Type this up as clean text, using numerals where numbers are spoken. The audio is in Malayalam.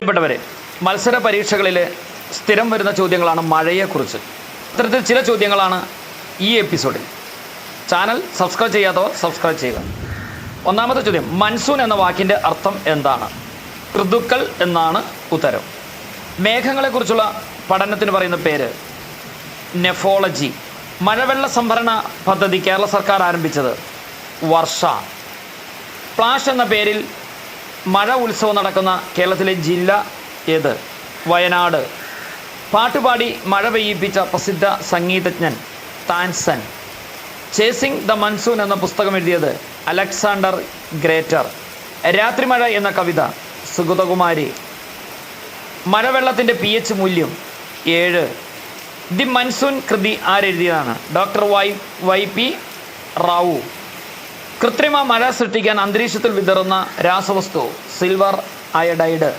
പ്രിയപ്പെട്ടവരെ, മത്സര പരീക്ഷകളിൽ സ്ഥിരം വരുന്ന ചോദ്യങ്ങളാണ് മഴയെക്കുറിച്ച്. അത്തരത്തിൽ ചില ചോദ്യങ്ങളാണ് ഈ എപ്പിസോഡിൽ. ചാനൽ സബ്സ്ക്രൈബ് ചെയ്യാത്തവർ സബ്സ്ക്രൈബ് ചെയ്യുക. ഒന്നാമത്തെ ചോദ്യം, മൺസൂൺ എന്ന വാക്കിൻ്റെ അർത്ഥം എന്താണ്? ഋതുക്കൾ എന്നാണ് ഉത്തരം. മേഘങ്ങളെക്കുറിച്ചുള്ള പഠനത്തിന് പറയുന്ന പേര് നെഫോളജി. മഴവെള്ള സംഭരണ പദ്ധതി കേരള സർക്കാർ ആരംഭിച്ചത് വർഷ. ഫ്ലാഷ് എന്ന പേരിൽ മഴ ഉത്സവം നടക്കുന്ന കേരളത്തിലെ ജില്ല ഏത്? വയനാട്. പാട്ടുപാടി മഴ പെയ്യിപ്പിച്ച പ്രസിദ്ധ സംഗീതജ്ഞൻ താൻസൻ. ചേസിംഗ് ദ മൺസൂൺ എന്ന പുസ്തകം എഴുതിയത് അലക്സാണ്ടർ ഗ്രേറ്റർ. രാത്രിമഴ എന്ന കവിത സുഗതകുമാരി. മഴവെള്ളത്തിൻ്റെ pH മൂല്യം 7. ദി മൺസൂൺ കൃതി ആരെഴുതിയതാണ്? Doctor YP Rao. കൃത്രിമ മഴ സൃഷ്ടിക്കാൻ അന്തരീക്ഷത്തിൽ വിതറുന്ന രാസവസ്തു സിൽവർ അയഡൈഡ്.